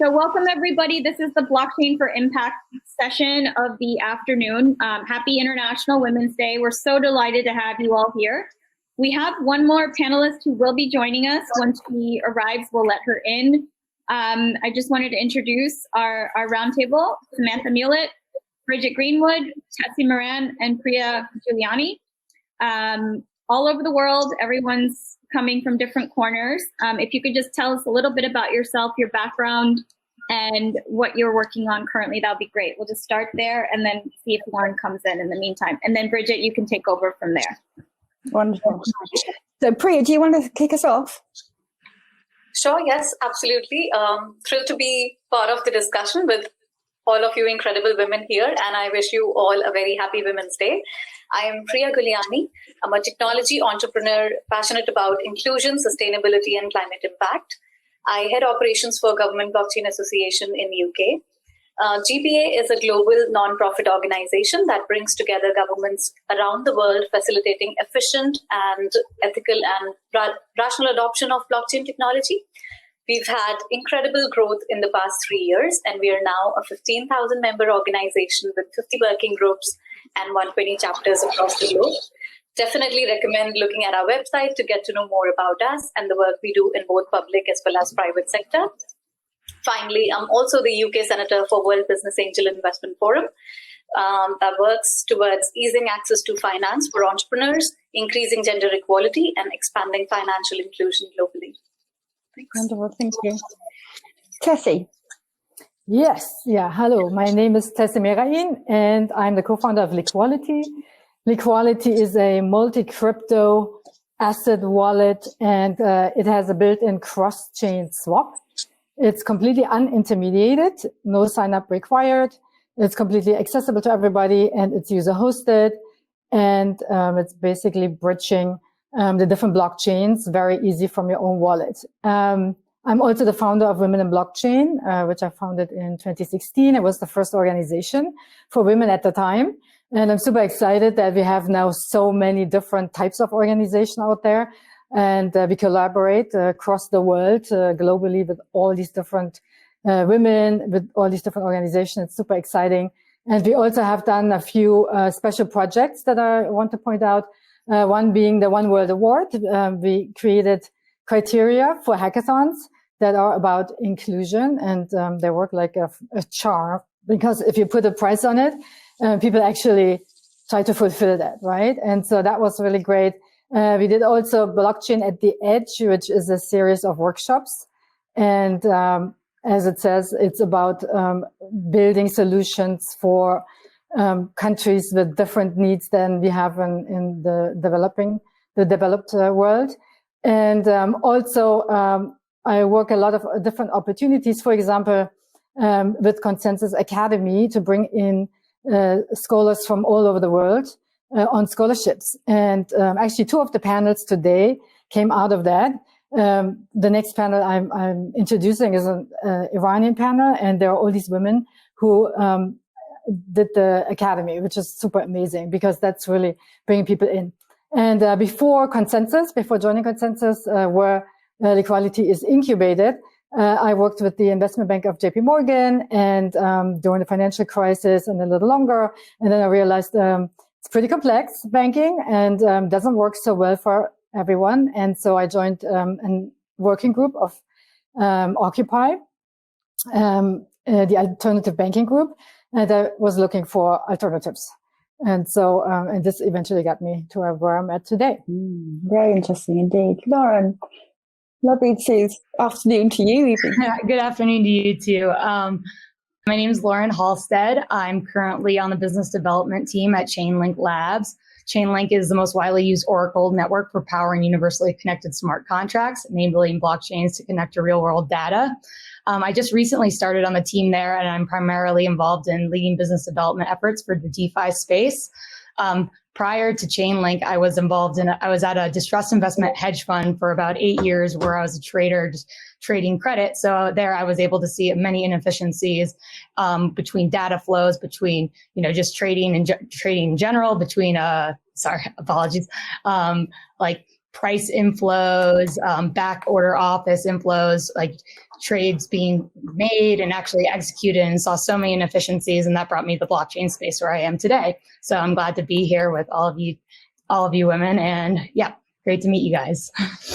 So welcome everybody. This is the Blockchain for Impact session of the afternoon. Happy International Women's Day. We're so delighted to have you all here. We have one more panelist who will be joining us. Once she arrives, we'll let her in. I just wanted to introduce our roundtable: Samantha Mulett, Bridget Greenwood, Tessie Moran, and Priya Giuliani. All over the world, everyone's coming from different corners. If you could just tell us a little bit about yourself, your background, and what you're working on currently, that would be great. We'll just start there and then see if Lauren comes in the meantime. And then Bridget, you can take over from there. Wonderful. So Priya, do you want to kick us off? Sure, yes, absolutely. Thrilled to be part of the discussion with all of you incredible women here, and I wish you all a very happy Women's Day. I am Priya Giuliani. I'm a technology entrepreneur passionate about inclusion, sustainability, and climate impact. I head operations for Government Blockchain Association in UK. GBA is a global non-profit organization that brings together governments around the world, facilitating efficient and ethical and rational adoption of blockchain technology. We've had incredible growth in the past 3 years, and we are now a 15,000 member organization with 50 working groups and 120 chapters across the globe. Definitely recommend looking at our website to get to know more about us and the work we do in both public as well as private sector. Finally, I'm also the UK Senator for World Business Angel Investment Forum that works towards easing access to finance for entrepreneurs, increasing gender equality, and expanding financial inclusion globally. Thanks. Wonderful, thank you. Tessie. Yes, hello. My name is Tessie Moran, and I'm the co-founder of Liquality. Liquality is a multi-crypto asset wallet, and it has a built-in cross-chain swap. It's completely unintermediated, no sign-up required. It's completely accessible to everybody, and it's user-hosted, and it's basically bridging the different blockchains, very easy from your own wallet. I'm also the founder of Women in Blockchain, which I founded in 2016. It was the first organization for women at the time. And I'm super excited that we have now so many different types of organization out there. And we collaborate across the world, globally, with all these different women, with all these different organizations. It's super exciting. And we also have done a few special projects that I want to point out. One being the One World Award. We created criteria for hackathons that are about inclusion, and they work like a charm, because if you put a price on it, people actually try to fulfill that, right? And so that was really great. We did also Blockchain at the Edge, which is a series of workshops. And as it says, it's about building solutions for countries with different needs than we have in the developed world. And also, I work a lot of different opportunities, for example, with Consensus Academy to bring in scholars from all over the world on scholarships. And actually, 2 of the panels today came out of that. The next panel I'm introducing is an Iranian panel, and there are all these women who did the academy, which is super amazing because that's really bringing people in. And before joining Consensus, where Liquality is incubated, I worked with the investment bank of JP Morgan and during the financial crisis and a little longer. And then I realized it's pretty complex, banking, and doesn't work so well for everyone. And so I joined a working group of Occupy, the alternative banking group, and I was looking for alternatives. And so, and this eventually got me to where I'm at today. Very interesting indeed. Lauren, lovely afternoon to you. Even. Good afternoon to you too. My name is Lauren Halstead. I'm currently on the business development team at Chainlink Labs. Chainlink is the most widely used Oracle network for powering universally connected smart contracts, enabling blockchains to connect to real-world data. I just recently started on the team there, and I'm primarily involved in leading business development efforts for the DeFi space. Prior to Chainlink, I was at a distressed investment hedge fund for about 8 years, where I was a trader, just trading credit. So there I was able to see many inefficiencies between data flows, between, just trading and trading in general, between, apologies, like price inflows, back order office inflows, like trades being made and actually executed, and saw so many inefficiencies. And that brought me to the blockchain space where I am today. So I'm glad to be here with all of you women. And yeah, great to meet you guys.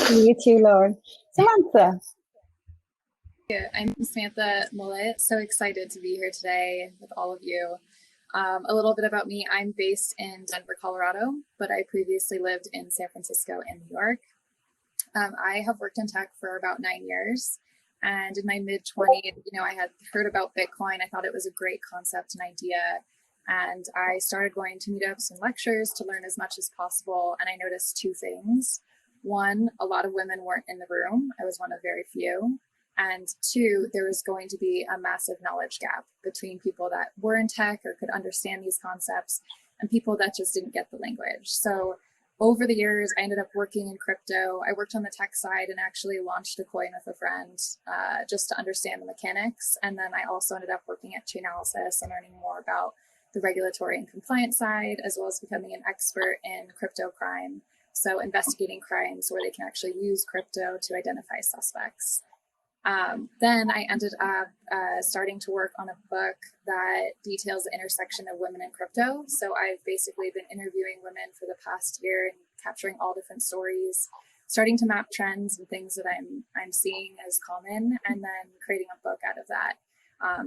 You too, Lauren. Samantha. Yeah, I'm Samantha Millett. So excited to be here today with all of you. A little bit about me. I'm based in Denver, Colorado, but I previously lived in San Francisco and New York. I have worked in tech for about 9 years. And in my mid-20s, I had heard about Bitcoin. I thought it was a great concept and idea. And I started going to meetups and lectures to learn as much as possible. And I noticed two things. One, a lot of women weren't in the room. I was one of very few. And two, there was going to be a massive knowledge gap between people that were in tech or could understand these concepts and people that just didn't get the language. So over the years, I ended up working in crypto. I worked on the tech side and actually launched a coin with a friend just to understand the mechanics. And then I also ended up working at Chainalysis and learning more about the regulatory and compliance side, as well as becoming an expert in crypto crime. So investigating crimes where they can actually use crypto to identify suspects. Then I ended up starting to work on a book that details the intersection of women and crypto. So I've basically been interviewing women for the past year and capturing all different stories, starting to map trends and things that I'm seeing as common, and then creating a book out of that.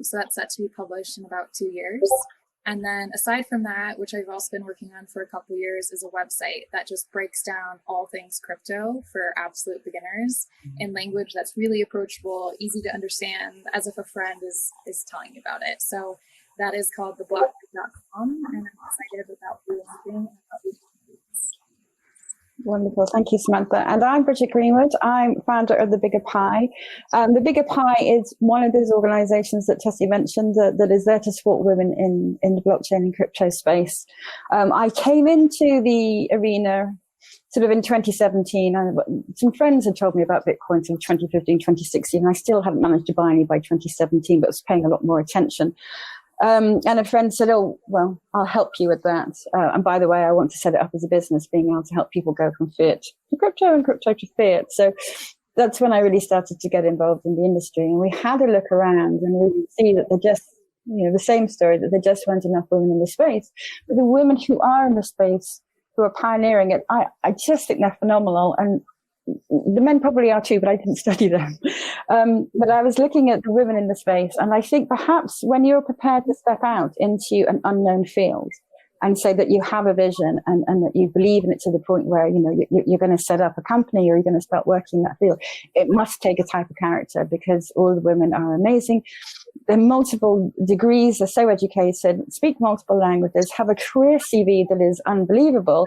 So that's set to be published in about 2 years. And then aside from that, which I've also been working on for a couple of years, is a website that just breaks down all things crypto for absolute beginners in language that's really approachable, easy to understand, as if a friend is telling you about it. So that is called theblockchain.com, and I'm excited about launching about Wonderful. Thank you, Samantha. And I'm Bridget Greenwood. I'm founder of The Bigger Pie. The Bigger Pie is one of those organizations that Tessie mentioned that is there to support women in the blockchain and crypto space. I came into the arena sort of in 2017. Some friends had told me about Bitcoin in 2015, 2016. I still haven't managed to buy any by 2017, but was paying a lot more attention. And a friend said, oh, well, I'll help you with that. And by the way, I want to set it up as a business, being able to help people go from fiat to crypto and crypto to fiat. So that's when I really started to get involved in the industry. And we had a look around and we could see that there just, the same story, that there just weren't enough women in the space. But the women who are in the space, who are pioneering it, I just think they're phenomenal. And the men probably are too, but I didn't study them. But I was looking at the women in the space, and I think perhaps when you're prepared to step out into an unknown field and say that you have a vision and that you believe in it to the point where, you're going to set up a company or you're going to start working in that field, it must take a type of character, because all the women are amazing. They're multiple degrees, they're so educated, speak multiple languages, have a career CV that is unbelievable.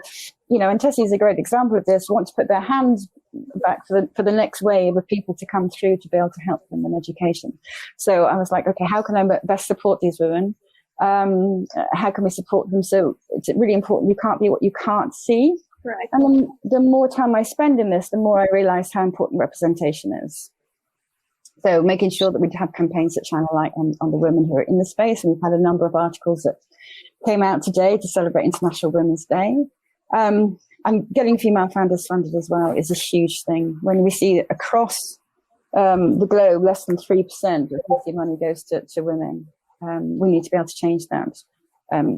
And Tessie is a great example of this, want to put their hands back for the next wave of people to come through to be able to help them in education. So I was like, okay, how can I best support these women? How can we support them? So it's really important. You can't be what you can't see. Right. And then the more time I spend in this, the more I realized how important representation is. So making sure that we have campaigns that shine a light on the women who are in the space. And we've had a number of articles that came out today to celebrate International Women's Day. And getting female founders funded as well is a huge thing. When we see across the globe, less than 3% of VC money goes to women. We need to be able to change that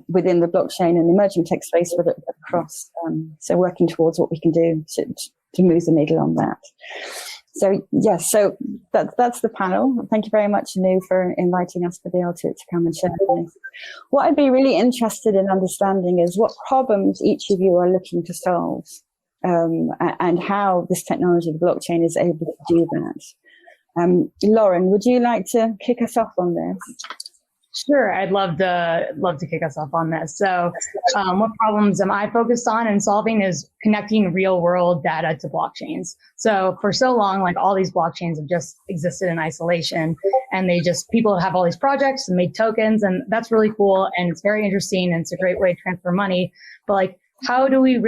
within the blockchain and emerging tech space, but across. So working towards what we can do to move the needle on that. So yes, so that's the panel. Thank you very much, Anu, for inviting us to be able to come and share this. What I'd be really interested in understanding is what problems each of you are looking to solve, and how this technology, the blockchain, is able to do that. Lauren, would you like to kick us off on this? Sure, I'd love to kick us off on this. So what problems am I focused on and solving is connecting real world data to blockchains. So for so long, like all these blockchains have just existed in isolation, and people have all these projects and make tokens, and that's really cool. And it's very interesting, and it's a great way to transfer money. But how do we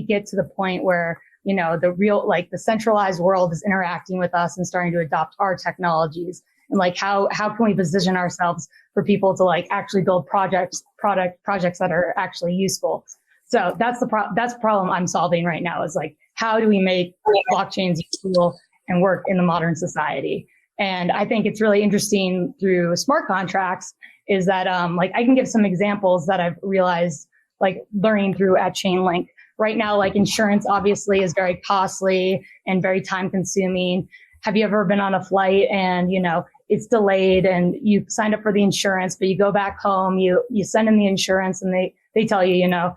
get to the point where, the centralized world is interacting with us and starting to adopt our technologies? And how can we position ourselves for people to actually build projects that are actually useful? So that's the problem I'm solving right now, is how do we make blockchains useful and work in the modern society? And I think it's really interesting through smart contracts is that, like, I can give some examples that I've realized, like, learning through at Chainlink. Right now, like, insurance obviously is very costly and very time consuming. Have you ever been on a flight and, you know, it's delayed and you signed up for the insurance, but you go back home, you send in the insurance and they tell you, you know,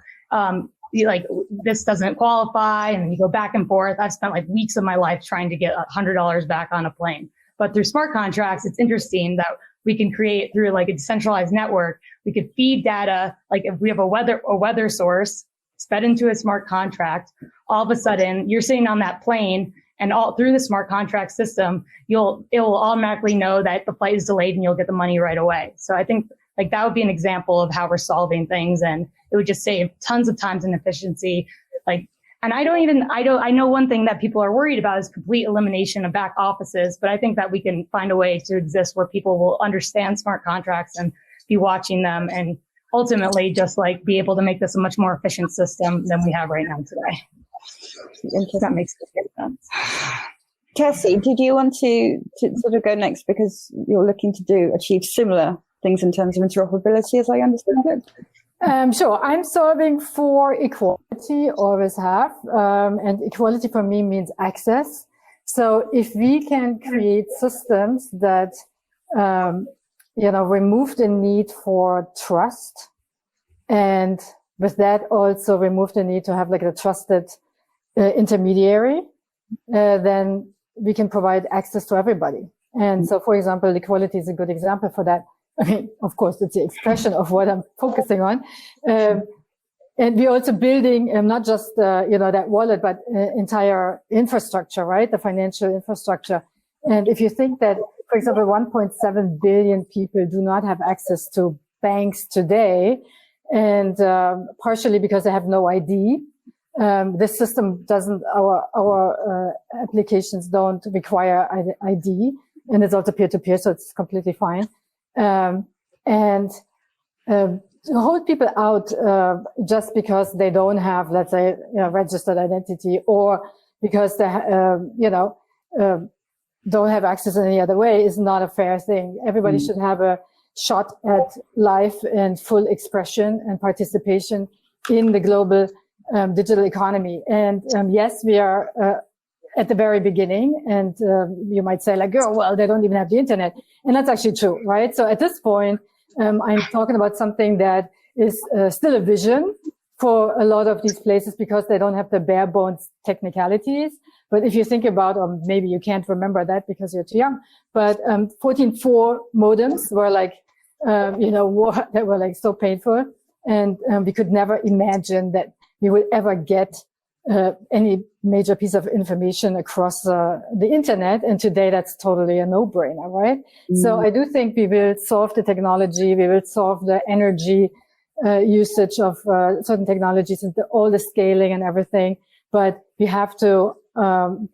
you like, this doesn't qualify. And then you go back and forth. I've spent like weeks of my life trying to get $100 back on a plane. But through smart contracts, it's interesting that we can create through like a decentralized network. We could feed data. Like if we have a weather source fed into a smart contract, all of a sudden you're sitting on that plane and all through the smart contract system, it will automatically know that the flight is delayed and you'll get the money right away. So I think like that would be an example of how we're solving things, and it would just save tons of time and efficiency. Like, and I know one thing that people are worried about is complete elimination of back offices, but I think that we can find a way to exist where people will understand smart contracts and be watching them and ultimately just like be able to make this a much more efficient system than we have right now today. That makes sense. Tessie, did you want to sort of go next, because you're looking to achieve similar things in terms of interoperability, as I understand it? Sure. I'm solving for equality, always have. And equality for me means access. So if we can create systems that, remove the need for trust, and with that also remove the need to have like a trusted intermediary, then we can provide access to everybody. And so, for example, equality is a good example for that. I mean, of course, it's the expression of what I'm focusing on. And we're also building not just, that wallet, but entire infrastructure, right? The financial infrastructure. And if you think that, for example, 1.7 billion people do not have access to banks today, and partially because they have no ID, this system doesn't, our applications don't require ID, and it's also peer-to-peer, so it's completely fine. And to hold people out just because they don't have, let's say, registered identity, or because they, don't have access in any other way is not a fair thing. Everybody should have a shot at life and full expression and participation in the global digital economy. And yes, we are at the very beginning, and you might say like, oh, well, they don't even have the internet. And that's actually true, right? So at this point, I'm talking about something that is still a vision for a lot of these places because they don't have the bare bones technicalities. But if you think about, or maybe you can't remember that because you're too young, but 14.4 modems were like, that were like so painful. And we could never imagine that we would ever get any major piece of information across the internet. And today that's totally a no-brainer, right? So I do think we will solve the technology. We will solve the energy usage of certain technologies and all the scaling and everything. But we have to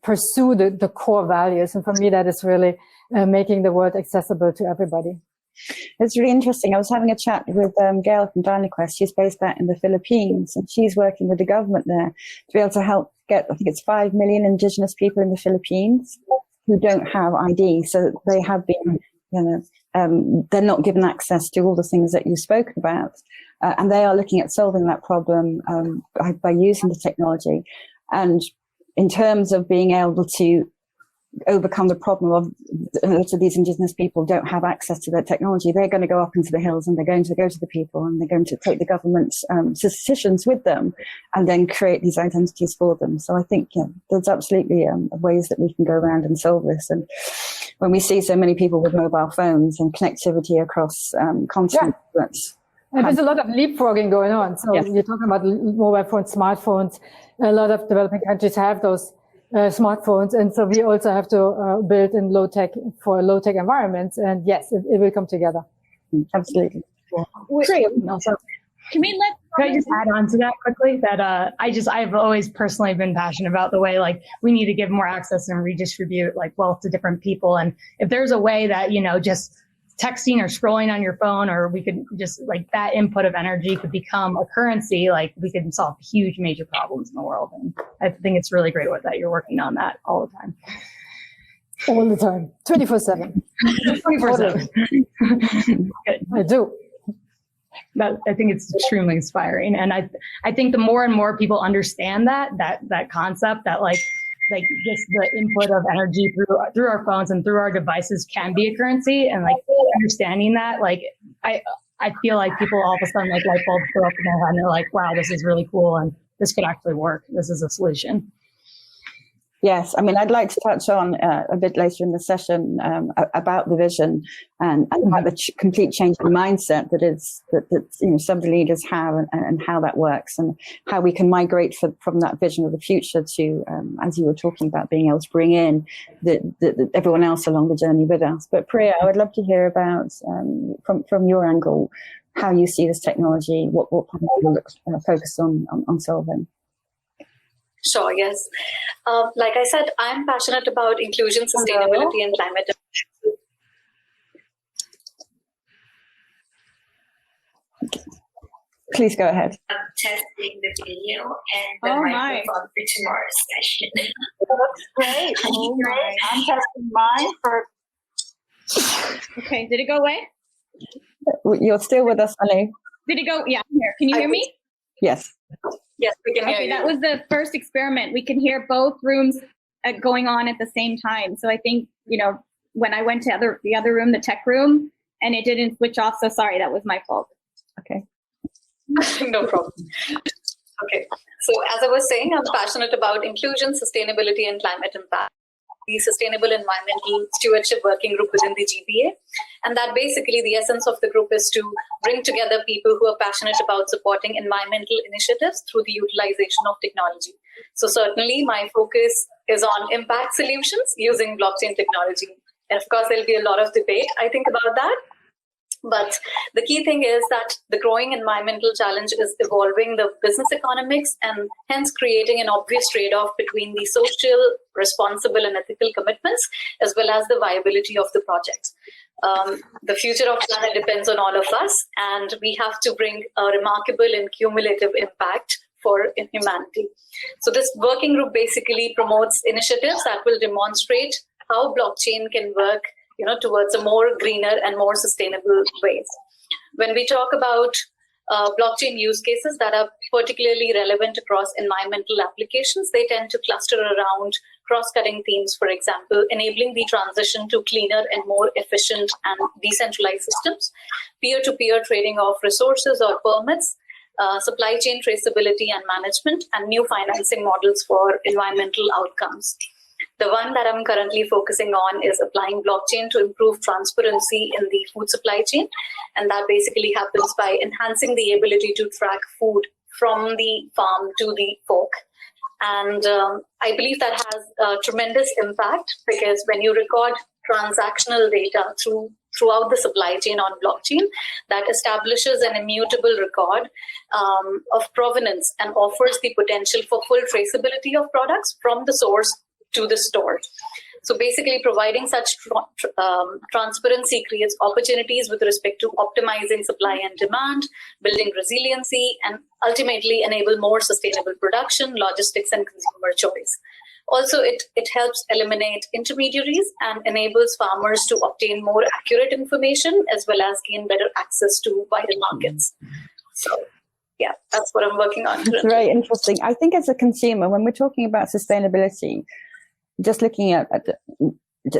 pursue the core values. And for me, that is really making the world accessible to everybody. It's really interesting. I was having a chat with Gail from DynaQuest. She's based out in the Philippines, and she's working with the government there to be able to help get, I think it's 5 million indigenous people in the Philippines who don't have ID. So they have been, they're not given access to all the things that you've spoken about. And they are looking at solving that problem by using the technology. And in terms of being able to overcome the problem of a lot of these indigenous people don't have access to their technology, they're going to go up into the hills and they're going to go to the people and they're going to take the government's decisions with them and then create these identities for them. So I think there's absolutely ways that we can go around and solve this. And when we see so many people with mobile phones and connectivity across continents, and there's a lot of leapfrogging going on. So you're talking about mobile phones, smartphones. A lot of developing countries have those smartphones. And so we also have to build in low-tech for low-tech environments. And yes, it will come together. Absolutely. Can I just add on to that quickly that I've always personally been passionate about the way like we need to give more access and redistribute like wealth to different people. And if there's a way that, just texting or scrolling on your phone, or we could just like that input of energy could become a currency. Like we could solve huge major problems in the world. And I think it's really great that you're working on that all the time. All the time, 24/7. 24/7. I do. I think it's extremely inspiring. And I think the more and more people understand that concept, that like just the input of energy through our phones and through our devices can be a currency, and like understanding that, like I feel like people all of a sudden like light bulbs go up in their head and they're like, wow, this is really cool and this could actually work. This is a solution. Yes, I mean, I'd like to touch on a bit later in the session about the vision and about the complete change in mindset that some of the leaders have, and how that works, and how we can migrate from that vision of the future to, as you were talking about, being able to bring in everyone else along the journey with us. But Priya, I would love to hear about from your angle how you see this technology, what you look focused on solving. Sure, yes. Like I said, I'm passionate about inclusion, sustainability, and climate. Please go ahead. I'm testing the video and the microphone for tomorrow's session. That's great. Oh my. I'm testing mine for... Okay, did it go away? You're still with us, Anu. Did it go? Yeah, I'm here. Can you hear me? Yes. Yes, we can hear you. That was the first experiment. We can hear both rooms going on at the same time. So I think, when I went to the other room, the tech room, and it didn't switch off. So sorry, that was my fault. Okay. No problem. Okay. So as I was saying, I'm passionate about inclusion, sustainability, and climate impact. The Sustainable Environmental Stewardship Working Group within the GBA. And that basically the essence of the group is to bring together people who are passionate about supporting environmental initiatives through the utilization of technology. So certainly my focus is on impact solutions using blockchain technology. And of course, there'll be a lot of debate, I think, about that. But the key thing is that the growing environmental challenge is evolving the business economics and hence creating an obvious trade-off between the social, responsible, and ethical commitments, as well as the viability of the project. The future of planet depends on all of us, and we have to bring a remarkable and cumulative impact for humanity. So this working group basically promotes initiatives that will demonstrate how blockchain can work towards a more greener and more sustainable ways. When we talk about blockchain use cases that are particularly relevant across environmental applications, they tend to cluster around cross-cutting themes, for example, enabling the transition to cleaner and more efficient and decentralized systems, peer-to-peer trading of resources or permits, supply chain traceability and management, and new financing models for environmental outcomes. The one that I'm currently focusing on is applying blockchain to improve transparency in the food supply chain. And that basically happens by enhancing the ability to track food from the farm to the fork. And I believe that has a tremendous impact, because when you record transactional data throughout the supply chain on blockchain, that establishes an immutable record of provenance and offers the potential for full traceability of products from the source to the store. So basically providing such transparency creates opportunities with respect to optimizing supply and demand, building resiliency, and ultimately enable more sustainable production, logistics, and consumer choice. Also, it helps eliminate intermediaries and enables farmers to obtain more accurate information as well as gain better access to wider markets. So yeah, that's what I'm working on. It's very interesting. I think as a consumer, when we're talking about sustainability, just looking at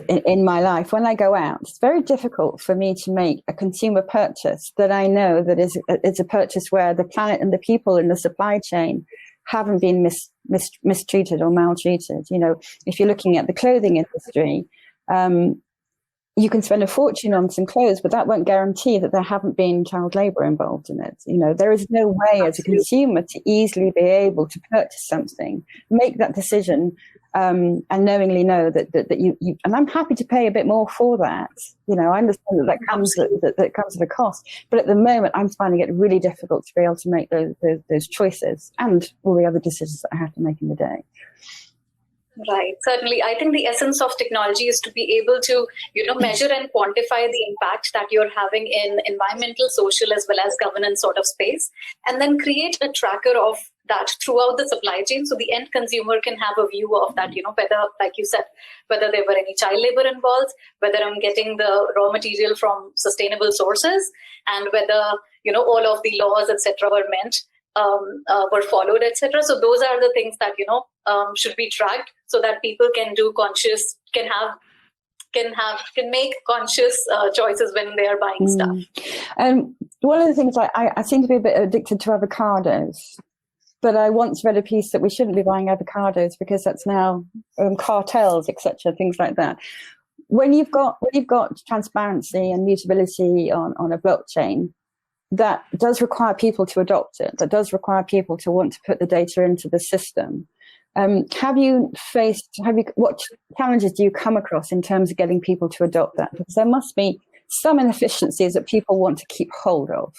in my life, when I go out, it's very difficult for me to make a consumer purchase that I know that is a purchase where the planet and the people in the supply chain haven't been mistreated or maltreated. If you're looking at the clothing industry, you can spend a fortune on some clothes, but that won't guarantee that there haven't been child labor involved in it. There is no way as a consumer to easily be able to purchase something, make that decision, and knowingly know that you and I'm happy to pay a bit more for that. I understand that comes at a cost, but at the moment I'm finding it really difficult to be able to make those choices and all the other decisions that I have to make in the day. Right. Certainly. I think the essence of technology is to be able to, measure and quantify the impact that you're having in environmental, social, as well as governance sort of space, and then create a tracker of that throughout the supply chain. So the end consumer can have a view of that, whether, like you said, whether there were any child labor involved, whether I'm getting the raw material from sustainable sources, and whether, all of the laws, etc., were followed, etc. So those are the things that should be tracked, so that people can make conscious choices when they are buying stuff. And one of the things I seem to be a bit addicted to avocados, but I once read a piece that we shouldn't be buying avocados because that's now cartels, etc., things like that. When you've got transparency and mutability on a blockchain, that does require people to adopt it. That does require people to want to put the data into the system. What challenges do you come across in terms of getting people to adopt that? Because there must be some inefficiencies that people want to keep hold of.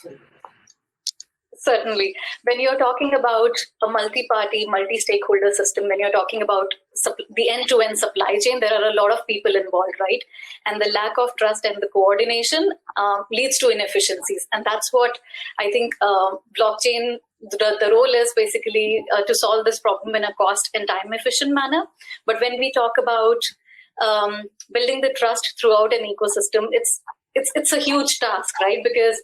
Certainly. When you're talking about a multi-party, multi-stakeholder system, when you're talking about the end-to-end supply chain, there are a lot of people involved, right? And the lack of trust and the coordination leads to inefficiencies. And that's what I think blockchain, the role is basically to solve this problem in a cost and time-efficient manner. But when we talk about building the trust throughout an ecosystem, it's a huge task, right? Because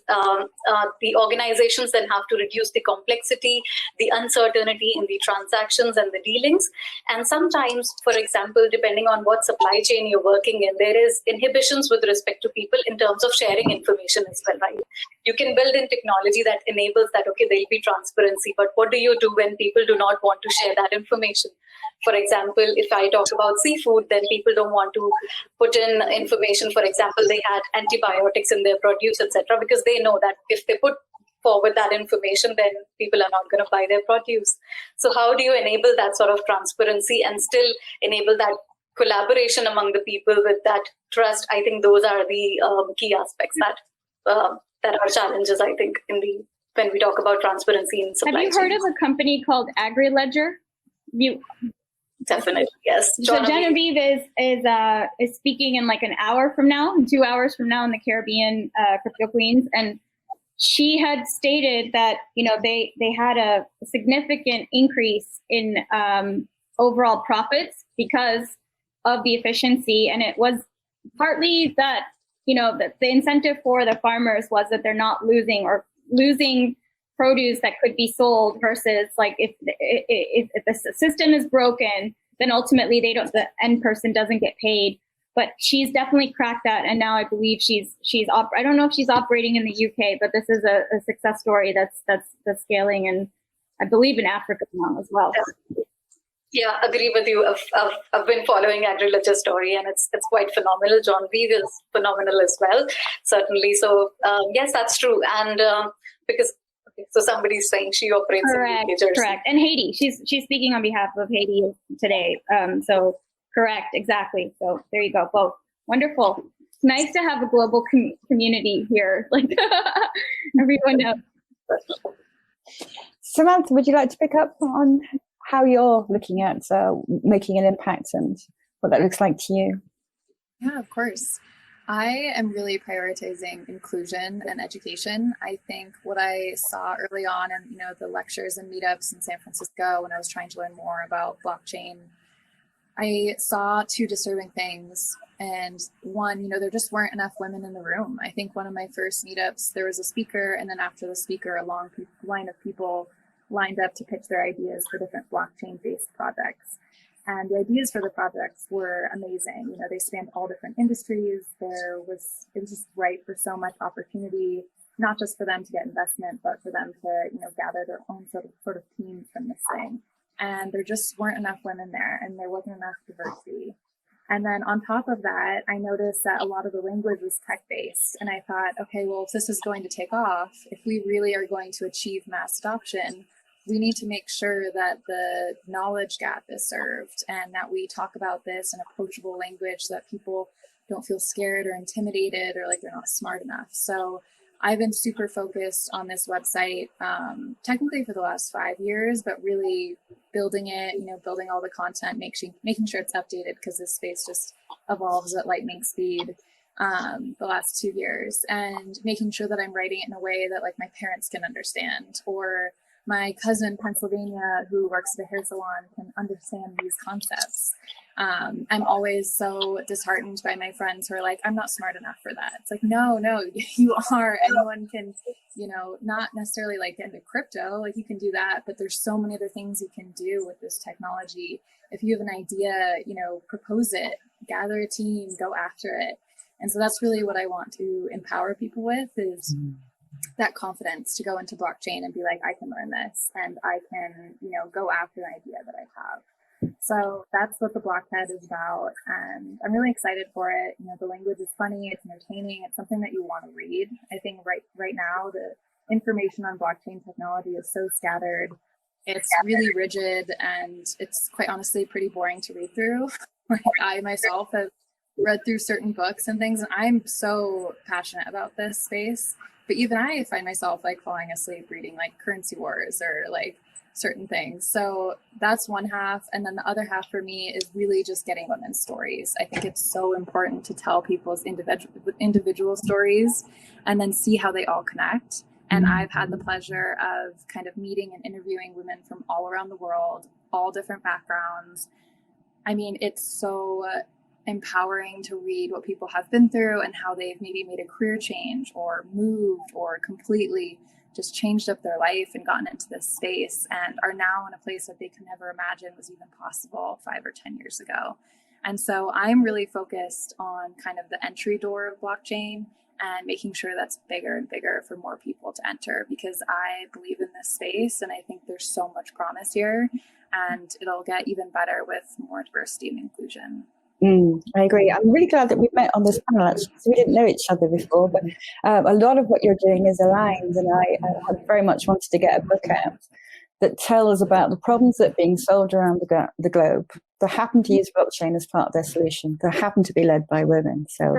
the organizations then have to reduce the complexity, the uncertainty in the transactions and the dealings. And sometimes, for example, depending on what supply chain you're working in, there is inhibitions with respect to people in terms of sharing information as well, right? You can build in technology that enables that, okay, there'll be transparency, but what do you do when people do not want to share that information? For example, if I talk about seafood, then people don't want to put in information. For example, they had antibiotics in their produce, etc., because they know that if they put forward that information, then people are not going to buy their produce. So how do you enable that sort of transparency and still enable that collaboration among the people with that trust? I think those are the key aspects that are challenges, I think, when we talk about transparency in supply chain. Have you heard of a company called AgriLedger? Definitely, yes. So Genevieve is speaking in like an hour from now, 2 hours from now, in the Caribbean Crypto Queens, and she had stated that they had a significant increase in overall profits because of the efficiency, and it was partly that that the incentive for the farmers was that they're not losing produce that could be sold, versus like if the system is broken, then ultimately the end person doesn't get paid. But she's definitely cracked that, and now I believe she's I don't know if she's operating in the UK, but this is a success story that's scaling, and I believe in Africa now as well. Yeah, agree with you. I've been following AgriLedger's story, and it's quite phenomenal. John Weave is phenomenal as well, certainly. So yes, that's true. And because so somebody's saying she operates in UK Jersey. Correct. And Haiti, she's speaking on behalf of Haiti today. So correct, exactly. So there you go. Both wonderful. It's nice to have a global community here. Like everyone knows. Samantha, would you like to pick up on how you're looking at making an impact and what that looks like to you? Yeah, of course. I am really prioritizing inclusion and education. I think what I saw early on in the lectures and meetups in San Francisco when I was trying to learn more about blockchain, I saw two disturbing things. And one, there just weren't enough women in the room. I think one of my first meetups, there was a speaker, and then after the speaker, a long line of people lined up to pitch their ideas for different blockchain-based projects. And the ideas for the projects were amazing. They spanned all different industries. It was just ripe for so much opportunity, not just for them to get investment, but for them to, gather their own sort of teams from this thing. And there just weren't enough women there, and there wasn't enough diversity. And then on top of that, I noticed that a lot of the language was tech-based. And I thought, okay, well, if this is going to take off, if we really are going to achieve mass adoption, we need to make sure that the knowledge gap is served, and that we talk about this in approachable language so that people don't feel scared or intimidated or like they're not smart enough. So I've been super focused on this website, technically for the last 5 years, but really building it, building all the content, making sure it's updated, because this space just evolves at lightning speed the last 2 years, and making sure that I'm writing it in a way that like my parents can understand, or my cousin in Pennsylvania who works at a hair salon can understand these concepts. I'm always so disheartened by my friends who are like, I'm not smart enough for that. It's like, no, you are. Anyone can, not necessarily like get into crypto, like you can do that, but there's so many other things you can do with this technology. If you have an idea, propose it, gather a team, go after it. And so that's really what I want to empower people with, is that confidence to go into blockchain and be like, I can learn this, and I can, go after an idea that I have. So that's what the Blockhead is about, and I'm really excited for it. The language is funny, it's entertaining, it's something that you want to read. I think right now the information on blockchain technology is so scattered. It's really rigid, and it's quite honestly pretty boring to read through. Like, I myself have read through certain books and things, and I'm so passionate about this space. But even I find myself like falling asleep reading like currency wars or like certain things. So that's one half. And then the other half for me is really just getting women's stories. I think it's so important to tell people's individual stories and then see how they all connect. And I've had the pleasure of kind of meeting and interviewing women from all around the world, all different backgrounds. I mean, it's so empowering to read what people have been through and how they've maybe made a career change or moved or completely just changed up their life and gotten into this space and are now in a place that they could never imagine was even possible 5 or 10 years ago. And so I'm really focused on kind of the entry door of blockchain and making sure that's bigger and bigger for more people to enter, because I believe in this space and I think there's so much promise here, and it'll get even better with more diversity and inclusion. I agree. I'm really glad that we've met on this panel, actually, because we didn't know each other before, but a lot of what you're doing is aligned, and I have very much wanted to get a book out that tells about the problems that are being solved around the globe that happen to use blockchain as part of their solution, that happen to be led by women. So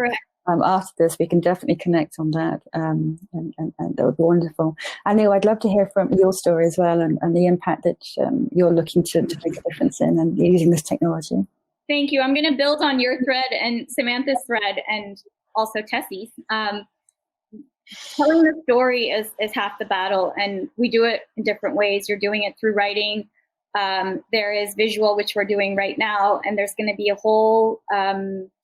after this, we can definitely connect on that, and that would be wonderful. I know I'd love to hear from your story as well, and the impact that you're looking to make a difference in and using this technology. Thank you. I'm going to build on your thread and Samantha's thread, and also Tessie's. Telling the story is half the battle, and we do it in different ways. You're doing it through writing. There is visual, which we're doing right now, and there's going to be a whole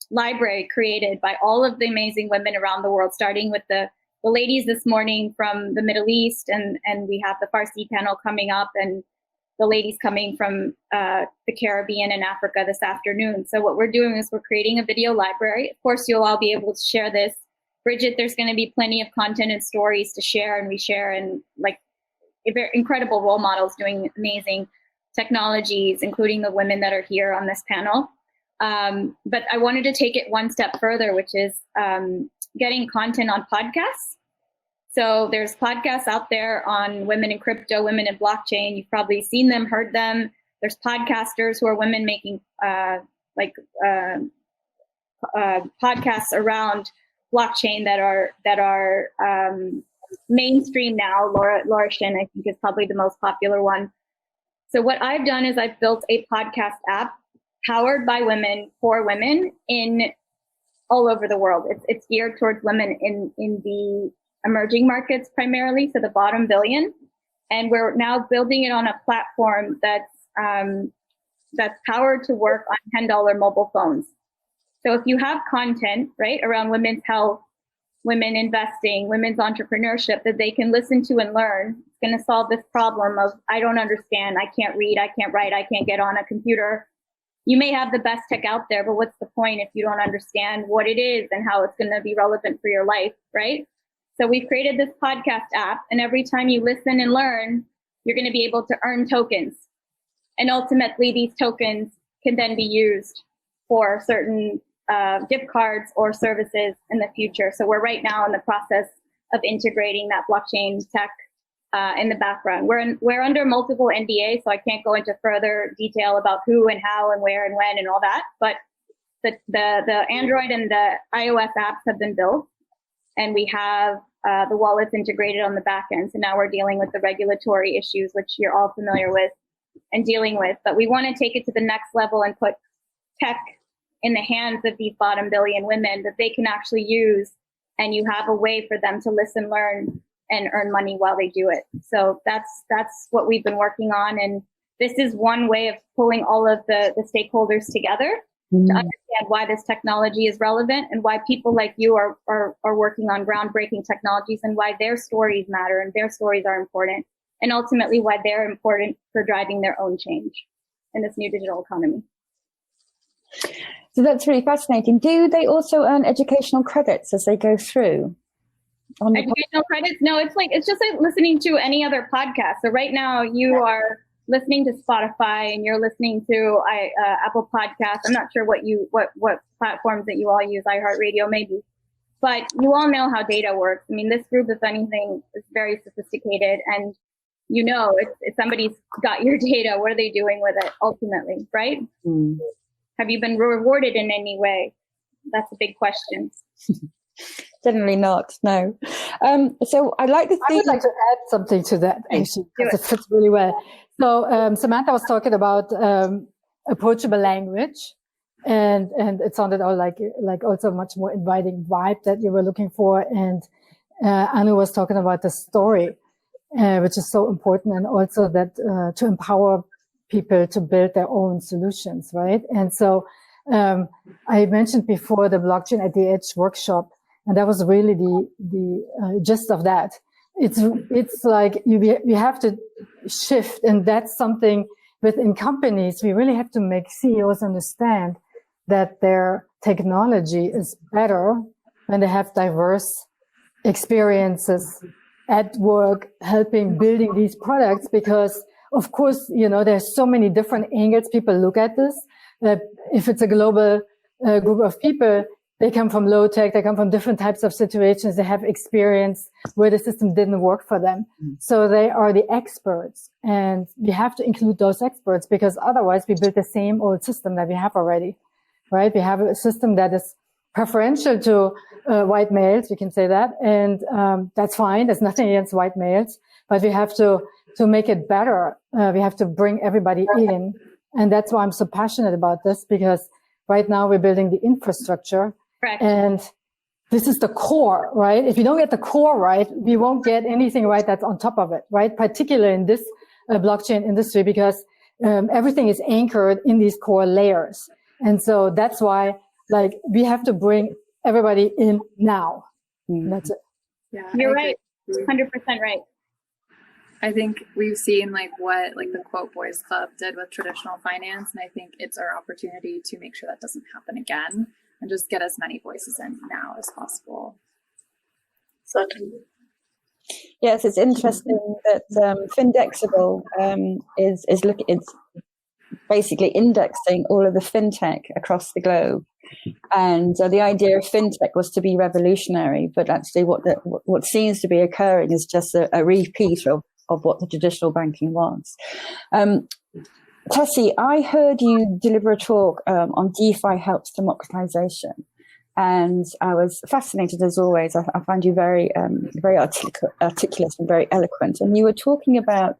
library created by all of the amazing women around the world, starting with the ladies this morning from the Middle East, and we have the Farsi panel coming up, and the ladies coming from the Caribbean and Africa this afternoon. So what we're doing is we're creating a video library. Of course, you'll all be able to share this. Bridget, there's going to be plenty of content and stories to share and reshare, and like incredible role models doing amazing technologies, including the women that are here on this panel. But I wanted to take it one step further, which is getting content on podcasts. So there's podcasts out there on women in crypto, women in blockchain. You've probably seen them, heard them. There's podcasters who are women making podcasts around blockchain that are mainstream now. Laura Shin, I think, is probably the most popular one. So what I've done is I've built a podcast app powered by women for women in all over the world. It's geared towards women in the emerging markets primarily, so the bottom billion. And we're now building it on a platform that's powered to work on $10 mobile phones. So if you have content, right, around women's health, women investing, women's entrepreneurship that they can listen to and learn, it's going to solve this problem of, I don't understand, I can't read, I can't write, I can't get on a computer. You may have the best tech out there, but what's the point if you don't understand what it is and how it's going to be relevant for your life, right? So we've created this podcast app, and every time you listen and learn, you're going to be able to earn tokens. And ultimately, these tokens can then be used for certain gift cards or services in the future. So we're right now in the process of integrating that blockchain tech in the background. We're under multiple NDA, so I can't go into further detail about who and how and where and when and all that. But the Android and the iOS apps have been built, and we have the wallets integrated on the back end. So now we're dealing with the regulatory issues, which you're all familiar with and dealing with. But we want to take it to the next level and put tech in the hands of these bottom billion women that they can actually use, and you have a way for them to listen, learn, and earn money while they do it. So that's what we've been working on. And this is one way of pulling all of the stakeholders together to understand why this technology is relevant and why people like you are working on groundbreaking technologies and why their stories matter and their stories are important, and ultimately why they're important for driving their own change in this new digital economy. So that's really fascinating. Do they also earn educational credits as they go through? Educational credits? No, it's just like listening to any other podcast. So right now you are listening to Spotify and you're listening to Apple Podcasts. I'm not sure what platforms that you all use, iHeartRadio maybe, but you all know how data works. I mean, this group, if anything, is very sophisticated, and you know, if somebody's got your data, what are they doing with it ultimately, right? Have you been rewarded in any way? That's a big question. Generally not, no. So I would like to add something to that, actually, because it fits really well. So Samantha was talking about approachable language, and it sounded all like also much more inviting vibe that you were looking for. And Anu was talking about the story, which is so important, and also that to empower people to build their own solutions, right? And so I mentioned before the Blockchain at the Edge workshop, and that was really the gist of that. It's like you have to shift, and that's something within companies. We really have to make CEOs understand that their technology is better when they have diverse experiences at work, helping building these products, because of course, you know, there's so many different angles people look at this. If it's a global group of people, they come from low tech, they come from different types of situations, they have experience where the system didn't work for them. So they are the experts, and we have to include those experts, because otherwise we build the same old system that we have already, right? We have a system that is preferential to white males, we can say that, and that's fine. There's nothing against white males, but we have to make it better. We have to bring everybody in, and that's why I'm so passionate about this, because right now we're building the infrastructure. Correct. And this is the core, right? If you don't get the core right, we won't get anything right that's on top of it, right? Particularly in this blockchain industry, because everything is anchored in these core layers. And so that's why, like, we have to bring everybody in now. That's it. Yeah, you're right. 100% right. I think we've seen what the Quote Boys Club did with traditional finance, and I think it's our opportunity to make sure that doesn't happen again, and just get as many voices in now as possible. Certainly. Yes, it's interesting that Findexable is basically indexing all of the fintech across the globe, and the idea of fintech was to be revolutionary, but actually what seems to be occurring is just a repeat of what the traditional banking was. Tessie, I heard you deliver a talk on DeFi helps democratization, and I was fascinated as always. I found you very articulate and very eloquent, and you were talking about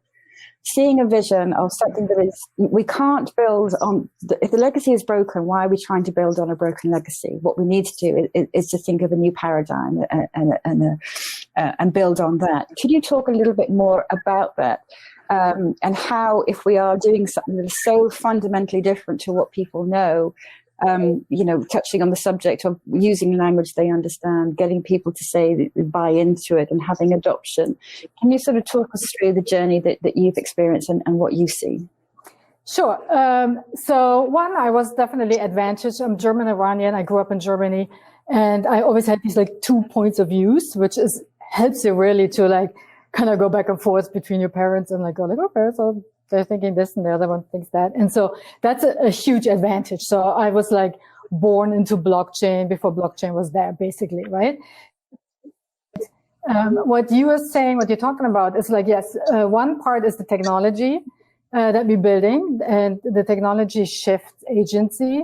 seeing a vision of something that is, we can't build on, if the legacy is broken, why are we trying to build on a broken legacy? What we need to do is to think of a new paradigm and build on that. Could you talk a little bit more about that? And how, if we are doing something that is so fundamentally different to what people know, touching on the subject of using language they understand, getting people to say buy into it, and having adoption. Can you sort of talk us through the journey that you've experienced and what you see? Sure. So one, I was definitely advantaged. I'm German Iranian. I grew up in Germany, and I always had these 2 points of views, which helps you really to kind of go back and forth between your parents and go okay, so they're thinking this and the other one thinks that. And so that's a huge advantage. So I was born into blockchain before blockchain was there, basically, right? What you were saying, what you're talking about is yes, one part is the technology that we're building, and the technology shifts agency,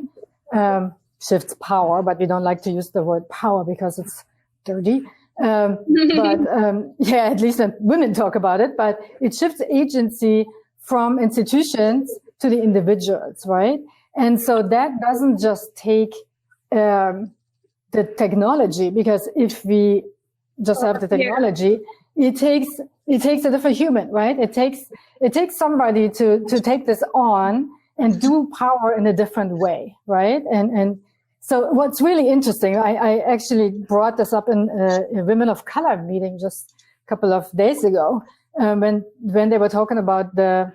shifts power, but we don't like to use the word power because it's dirty. Yeah, at least when women talk about it, but it shifts agency from institutions to the individuals, right? And so that doesn't just take the technology, because if we just have the technology, it takes a different human, right? It takes somebody to take this on and do power in a different way, right? And so what's really interesting, I actually brought this up in a Women of Color meeting just a couple of days ago, when they were talking about the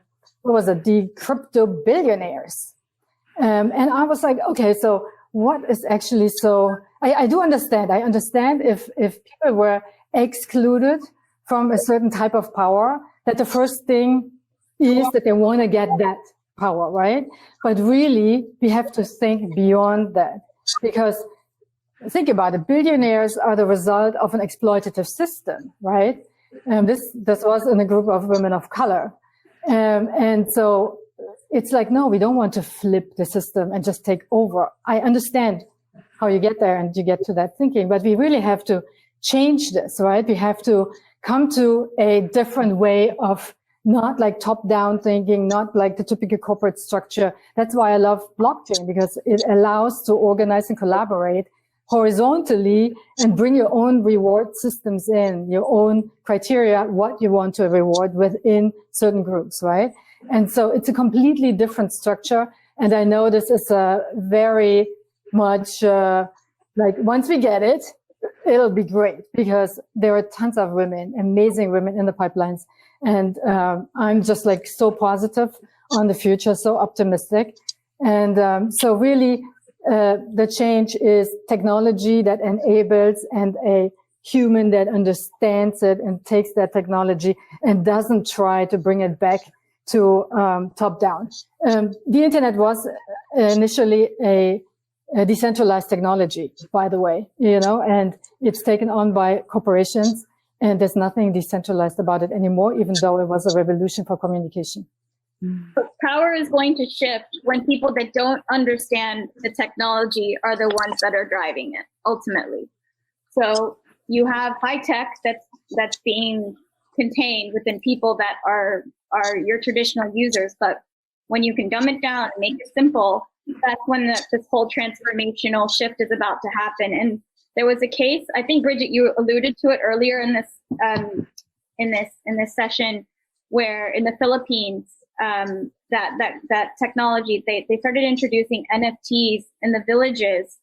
crypto billionaires. And I was like, okay, so what is actually so, I do understand. I understand if people were excluded from a certain type of power, that the first thing is that they want to get that power, right? But really, we have to think beyond that, because think about it, billionaires are the result of an exploitative system, right? This was in a group of women of color. And so it's like, no, we don't want to flip the system and just take over. I understand how you get there and you get to that thinking, but we really have to change this, right? We have to come to a different way of not like top-down thinking, not like the typical corporate structure. That's why I love blockchain, because it allows to organize and collaborate horizontally and bring your own reward systems in, your own criteria, what you want to reward within certain groups, right? And so it's a completely different structure. And I know this is a very much like once we get it, it'll be great, because there are tons of women, amazing women in the pipelines. And I'm just like so positive on the future, so optimistic. And so really, the change is technology that enables, and a human that understands it and takes that technology and doesn't try to bring it back to top down. The internet was initially a decentralized technology, by the way, and it's taken on by corporations, and there's nothing decentralized about it anymore, even though it was a revolution for communication. But power is going to shift when people that don't understand the technology are the ones that are driving it, ultimately. So you have high tech that's being contained within people that are your traditional users, but when you can dumb it down and make it simple, that's when this whole transformational shift is about to happen. And there was a case, I think, Bridget, you alluded to it earlier in this session, where in the Philippines, that technology, they started introducing NFTs in the villages.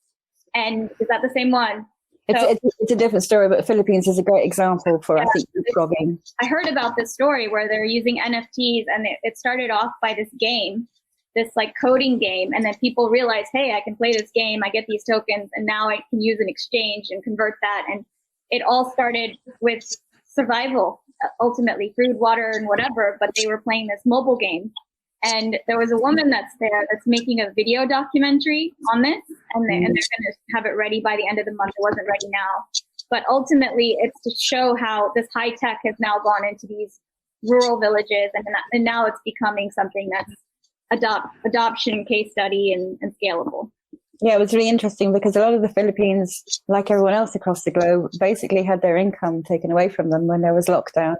And is that the same one? It's a different story, but the Philippines is a great example for, I think, blogging. I heard about this story where they're using NFTs, and it started off by this game, this like coding game, and then people realized, hey, I can play this game, I get these tokens, and now I can use an exchange and convert that. And it all started with survival, ultimately, food, water, and whatever, but they were playing this mobile game. And there was a woman that's making a video documentary on this, and they're going to have it ready by the end of the month. It wasn't ready now. But ultimately, it's to show how this high tech has now gone into these rural villages, and now it's becoming something that's adoption, case study, and scalable. Yeah, it was really interesting, because a lot of the Philippines, like everyone else across the globe, basically had their income taken away from them when there was lockdown.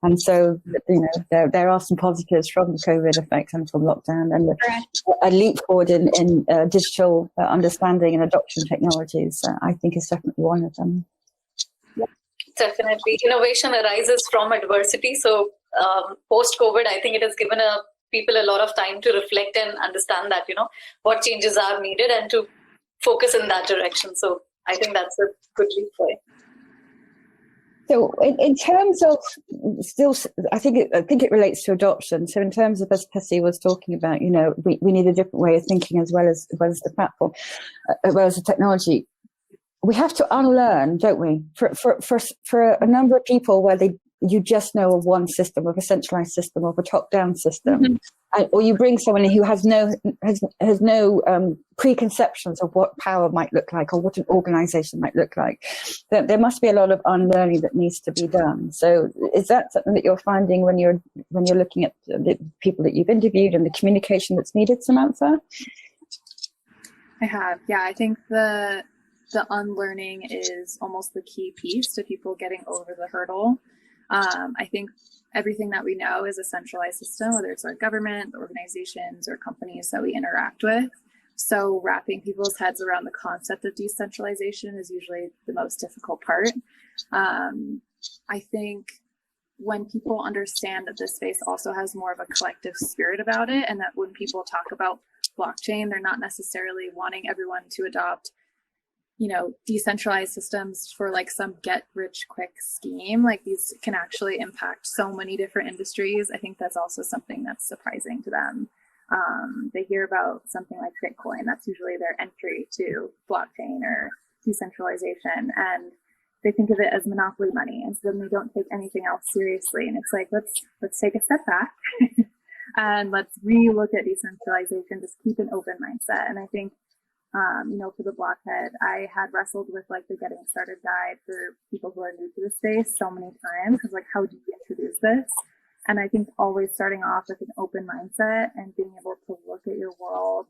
And so, there are some positives from the COVID effects and from lockdown, and a leap forward in digital understanding and adoption technologies, I think, is definitely one of them. Definitely. Innovation arises from adversity. So post-COVID, I think it has given people a lot of time to reflect and understand that, what changes are needed, and to focus in that direction. So I think that's a good leap for it. So in terms of still, I think it relates to adoption. So in terms of, as Tessie was talking about, we need a different way of thinking as well as the platform, as well as the technology. We have to unlearn, don't we? For a number of people where you just know of one system, of a centralized system, of a top-down system, or you bring someone who has no preconceptions of what power might look like or what an organization might look like. There must be a lot of unlearning that needs to be done. So, is that something that you're finding when you're looking at the people that you've interviewed and the communication that's needed, Samantha? I have, yeah. I think the the unlearning is almost the key piece to people getting over the hurdle. I think everything that we know is a centralized system, whether it's our government, the organizations, or companies that we interact with. So wrapping people's heads around the concept of decentralization is usually the most difficult part. I think when people understand that this space also has more of a collective spirit about it, and that when people talk about blockchain, they're not necessarily wanting everyone to adopt, you know, decentralized systems for like some get rich quick scheme. Like, these can actually impact so many different industries. I think that's also something that's surprising to them. They hear about something like Bitcoin, that's usually their entry to blockchain or decentralization, and they think of it as monopoly money, and so then they don't take anything else seriously. And it's like, let's take a step back and let's re-look at decentralization, just keep an open mindset. And I think, you know, for the Blockhead, I had wrestled with like the Getting Started guide for people who are new to the space so many times, because like, how do you introduce this? And I think always starting off with an open mindset and being able to look at your world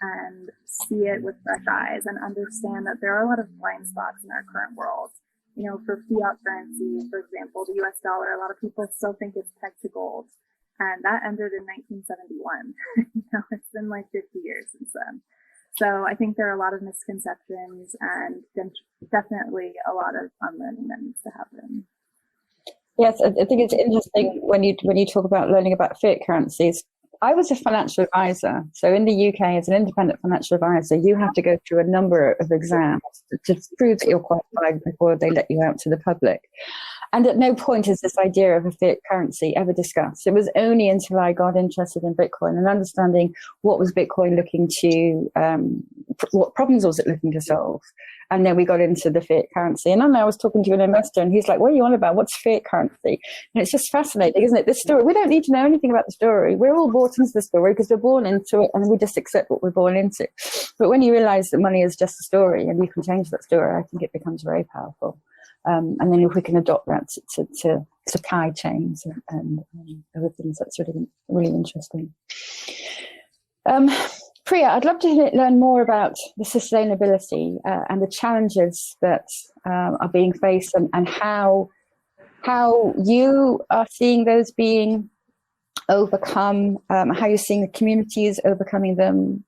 and see it with fresh eyes and understand that there are a lot of blind spots in our current world. You know, for fiat currency, for example, the US dollar, a lot of people still think it's pegged to gold. And that ended in 1971. You know, it's been like 50 years since then. So I think there are a lot of misconceptions and definitely a lot of unlearning that needs to happen. Yes, I think it's interesting when you talk about learning about fiat currencies. I was a financial advisor. So in the UK, as an independent financial advisor, you have to go through a number of exams to prove that you're qualified before they let you out to the public. And at no point is this idea of a fiat currency ever discussed. It was only until I got interested in Bitcoin and understanding what was Bitcoin looking to, what problems was it looking to solve. And then we got into the fiat currency. And then I was talking to an investor and he's like, what are you on about? What's fiat currency? And it's just fascinating, isn't it? This story, we don't need to know anything about the story. We're all bought into the story because we're born into it and we just accept what we're born into. But when you realize that money is just a story and you can change that story, I think it becomes very powerful. And then if we can adopt that to supply chains and other things, that's really, really interesting. Priya, I'd love to learn more about the sustainability and the challenges that are being faced and how you are seeing those being overcome, how you're seeing the communities overcoming them,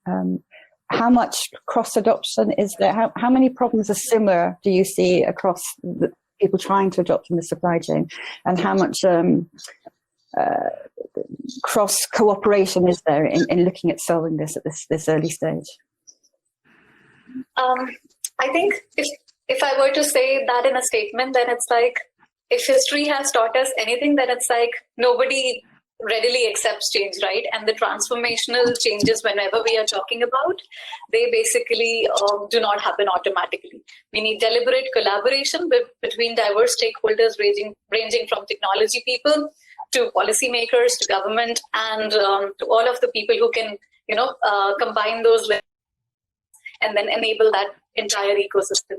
how much cross-adoption is there? How many problems are similar do you see across the people trying to adopt in the supply chain? And how much cross-cooperation is there in looking at solving this at this early stage? I think if I were to say that in a statement, then it's like, if history has taught us anything, then it's like nobody readily accepts change, right? And the transformational changes, whenever we are talking about, they basically do not happen automatically. We need deliberate collaboration between diverse stakeholders ranging from technology people to policymakers to government and to all of the people who can, you know, combine those and then enable that entire ecosystem.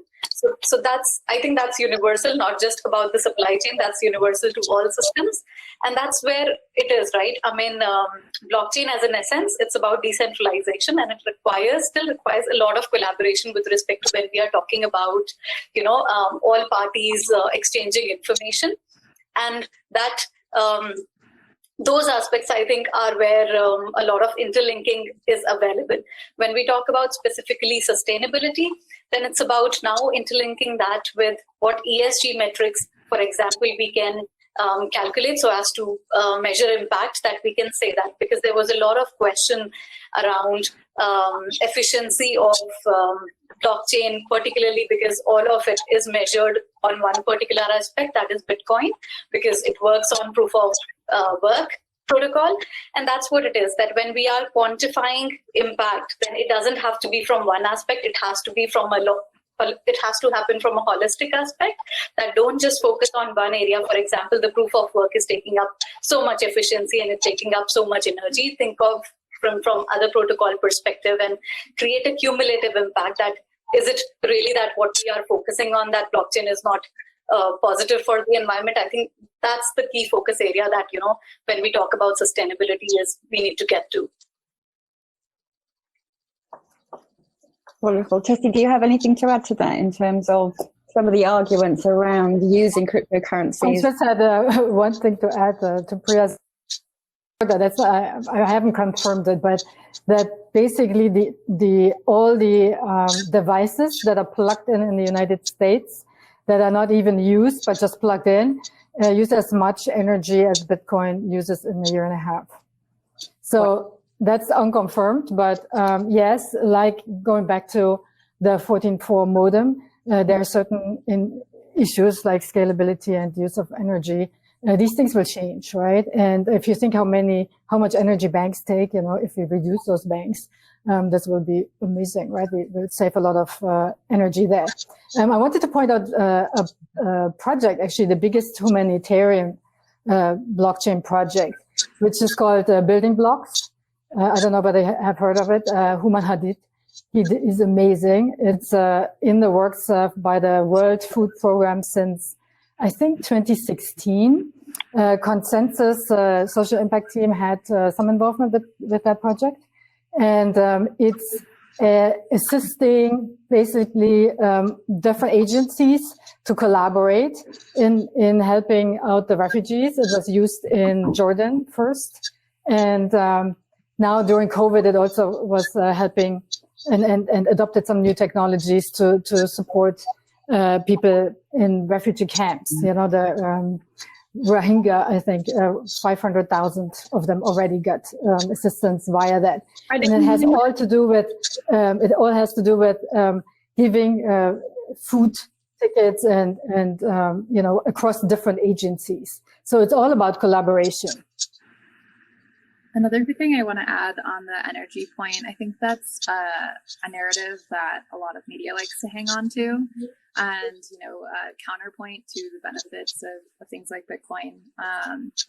So that's, I think that's universal, not just about the supply chain, that's universal to all systems. And that's where it is, right? I mean, blockchain as an essence, it's about decentralization, and it still requires a lot of collaboration with respect to when we are talking about, you know, all parties exchanging information. And that, those aspects, I think, are where a lot of interlinking is available. When we talk about specifically sustainability, then it's about now interlinking that with what ESG metrics, for example, we can calculate so as to measure impact, that we can say that, because there was a lot of question around efficiency of blockchain, particularly because all of it is measured on one particular aspect, that is Bitcoin, because it works on proof of work protocol. And that's what it is, that when we are quantifying impact, then it doesn't have to be from one aspect, it has to be from it has to happen from a holistic aspect, that don't just focus on one area. For example, the proof of work is taking up so much efficiency and it's taking up so much energy. Think of from other protocol perspective and create a cumulative impact. That is it really that what we are focusing on, that blockchain is not positive for the environment? I think that's the key focus area that, you know, when we talk about sustainability, is we need to get to. Wonderful. Tessie, do you have anything to add to that in terms of some of the arguments around using cryptocurrencies? I just had one thing to add to Priya's. That's I haven't confirmed it, but that basically all the devices that are plugged in the United States that are not even used but just plugged in use as much energy as Bitcoin uses in a year and a half. So that's unconfirmed, but yes, like going back to the 14.4 modem, there are certain issues like scalability and use of energy. These things will change, right? And if you think how much energy banks take, if we reduce those banks, this will be amazing, right? We will save a lot of energy there. I wanted to point out a project, actually the biggest humanitarian blockchain project, which is called Building Blocks. I don't know whether you have heard of it. Human Hadid. He is amazing. It's in the works by the World Food Program since, I think, 2016. Consensus social impact team had some involvement with that project. And it's assisting basically different agencies to collaborate in helping out the refugees. It was used in Jordan first. And now during COVID, it also was helping and adopted some new technologies to support people in refugee camps. The Rohingya, I think 500,000 of them already got assistance via that. And it has all to do with giving food tickets and across different agencies. So it's all about collaboration. Another thing I want to add on the energy point, I think that's a narrative that a lot of media likes to hang on to, and counterpoint to the benefits of things like Bitcoin.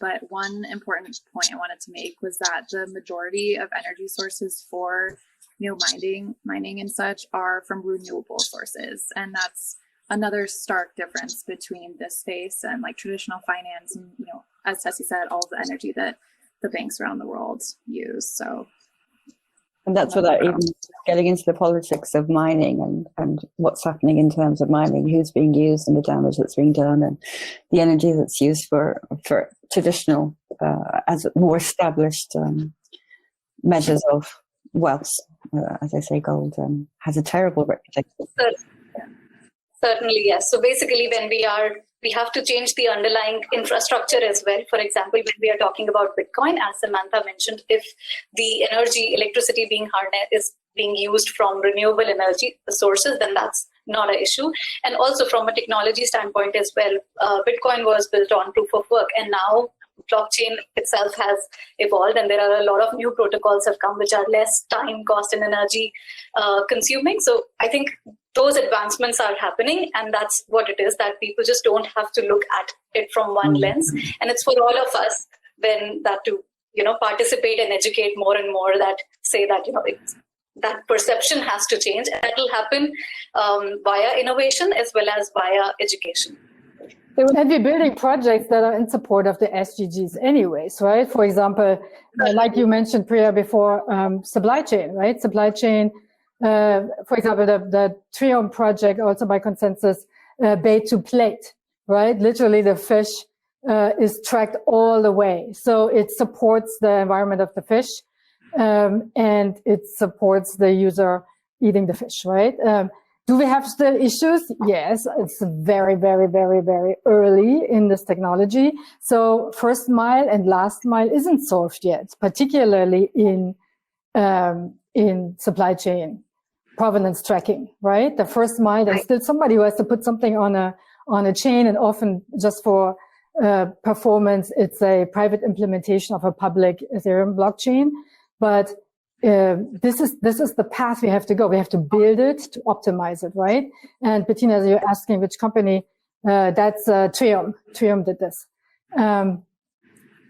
But one important point I wanted to make was that the majority of energy sources for mining and such are from renewable sources, and that's another stark difference between this space and like traditional finance and as Tessie said, all of the energy that the banks around the world use. So, and that's without even getting into the politics of mining and what's happening in terms of mining, who's being used and the damage that's being done, and the energy that's used for traditional, as more established measures of wealth. As I say, gold has a terrible reputation. Certainly, yes. So basically, when we have to change the underlying infrastructure as well. For example, when we are talking about Bitcoin, as Samantha mentioned, if the electricity being harnessed is being used from renewable energy sources, then that's not an issue. And also from a technology standpoint as well, Bitcoin was built on proof of work, and now blockchain itself has evolved, and there are a lot of new protocols have come which are less time, cost, and energy consuming. So I think those advancements are happening, and that's what it is, that people just don't have to look at it from one lens. And it's for all of us then that to participate and educate more and more, that say that that perception has to change, and that will happen via innovation as well as via education. And we're building projects that are in support of the SDGs anyways, right? For example, like you mentioned, Priya, before, supply chain, right? Supply chain, for example, the Triome project, also by consensus, bait to plate, right? Literally the fish is tracked all the way. So it supports the environment of the fish, and it supports the user eating the fish, right? Do we have still issues? Yes, it's very, very, very, very early in this technology. So first mile and last mile isn't solved yet, particularly in supply chain provenance tracking, right? The first mile, there's still somebody who has to put something on a chain, and often just for performance, it's a private implementation of a public Ethereum blockchain. But this is the path we have to go. We have to build it to optimize it, right? And Bettina, as you're asking which company, that's Triome. Triome did this.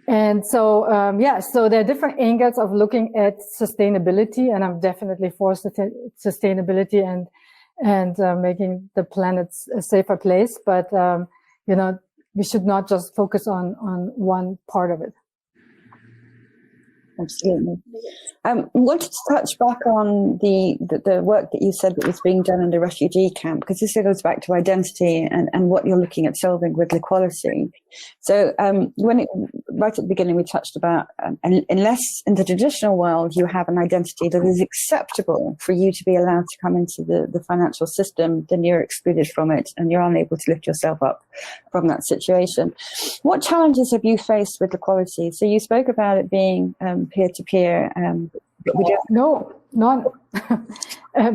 And so, so there are different angles of looking at sustainability, and I'm definitely for sustainability and making the planet a safer place. But, we should not just focus on one part of it. Absolutely. Wanted to touch back on the work that you said that was being done in the refugee camp, because this goes back to identity and what you're looking at solving with equality. So right at the beginning, we touched about unless in the traditional world you have an identity that is acceptable for you to be allowed to come into the financial system, then you're excluded from it and you're unable to lift yourself up from that situation. What challenges have you faced with equality? So you spoke about it being peer-to-peer. But we don't. No, none.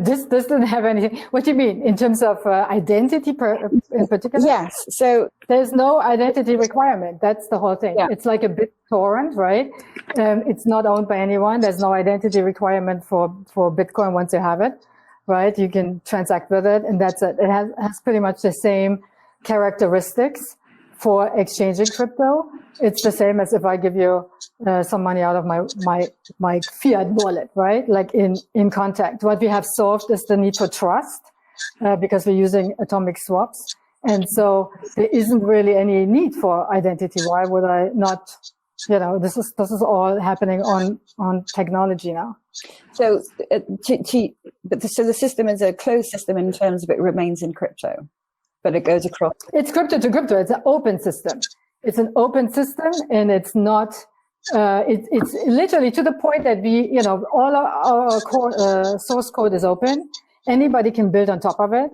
This doesn't have anything. What do you mean in terms of identity in particular? Yes. So there's no identity requirement. That's the whole thing. Yeah. It's like a BitTorrent, right? It's not owned by anyone. There's no identity requirement for Bitcoin once you have it, right? You can transact with it, and that's it. It has pretty much the same characteristics for exchanging crypto. It's the same as if I give you some money out of my fiat wallet, right? Like in contact. What we have solved is the need for trust because we're using atomic swaps. And so there isn't really any need for identity. Why would I not, this is all happening on technology now. So, so the system is a closed system in terms of it remains in crypto, but it goes across. It's crypto to crypto. It's an open system. It's an open system, and it's not. It's literally to the point that we, all our source code is open. Anybody can build on top of it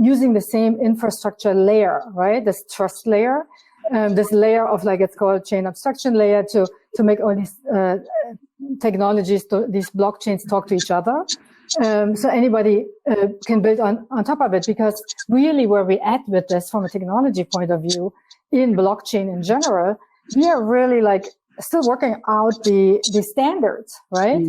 using the same infrastructure layer, right? This trust layer, this layer of it's called chain abstraction layer to make all these technologies, these blockchains talk to each other. So anybody can build on top of it, because really where we're at with this from a technology point of view in blockchain in general, we are really still working out the standards, right?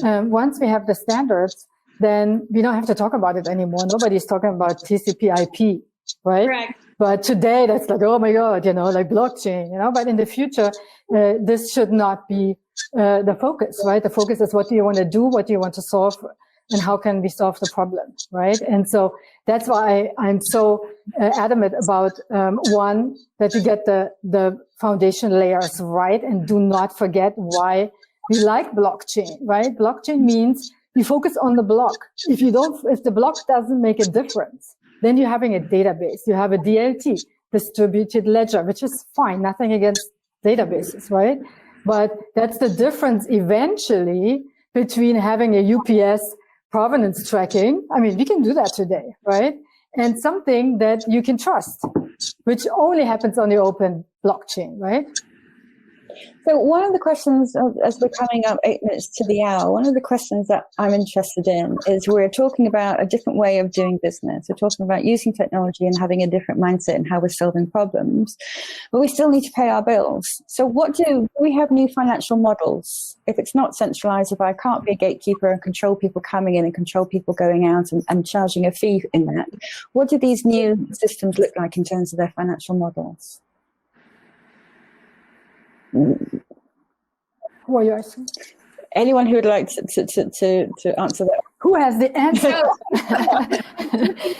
Once we have the standards, then we don't have to talk about it anymore. Nobody's talking about TCP/IP, right? Correct. But today that's oh my God, blockchain, but in the future, this should not be the focus, right? The focus is what do you want to do? What do you want to solve? And how can we solve the problem, right? And so that's why I'm so adamant about, one, that you get the foundation layers right, and do not forget why we like blockchain, right? Blockchain means you focus on the block. If the block doesn't make a difference, then you're having a database. You have a DLT, distributed ledger, which is fine, nothing against databases, right? But that's the difference eventually between having a UPS provenance tracking. I mean, we can do that today, right? And something that you can trust, which only happens on the open blockchain, right? So one of the questions, as we're coming up 8 minutes to the hour, one of the questions that I'm interested in is we're talking about a different way of doing business. We're talking about using technology and having a different mindset in how we're solving problems, but we still need to pay our bills. So do we have new financial models? If it's not centralized, if I can't be a gatekeeper and control people coming in and control people going out and charging a fee in that, what do these new systems look like in terms of their financial models? Who are you asking? Anyone who would like to answer that. Who has the answer?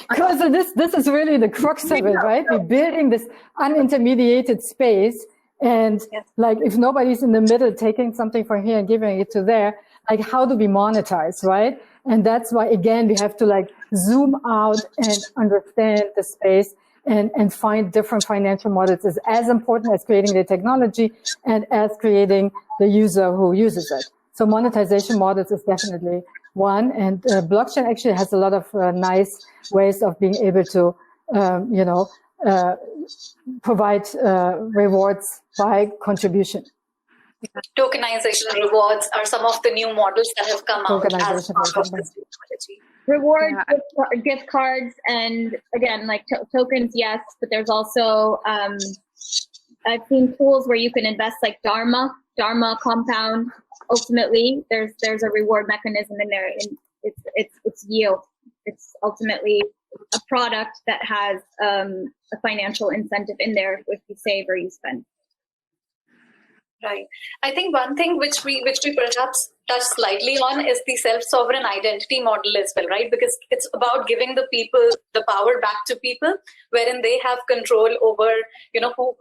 Because this is really the crux of it, right? We're building this unintermediated space, and if nobody's in the middle taking something from here and giving it to there, how do we monetize, right? And that's why, again, we have to zoom out and understand the space. And find different financial models is as important as creating the technology and as creating the user who uses it. So monetization models is definitely one. And blockchain actually has a lot of nice ways of being able to, provide rewards by contribution. Tokenization rewards are some of the new models that have come out as part of this technology. Rewards, gift cards, and again, tokens, yes, but there's also, I've seen tools where you can invest Dharma compound. Ultimately, there's a reward mechanism in there, and it's yield. It's ultimately a product that has a financial incentive in there if you save or you spend. Right. I think one thing which we perhaps touch slightly on is the self-sovereign identity model as well, right? Because it's about giving the people the power back to people, wherein they have control over,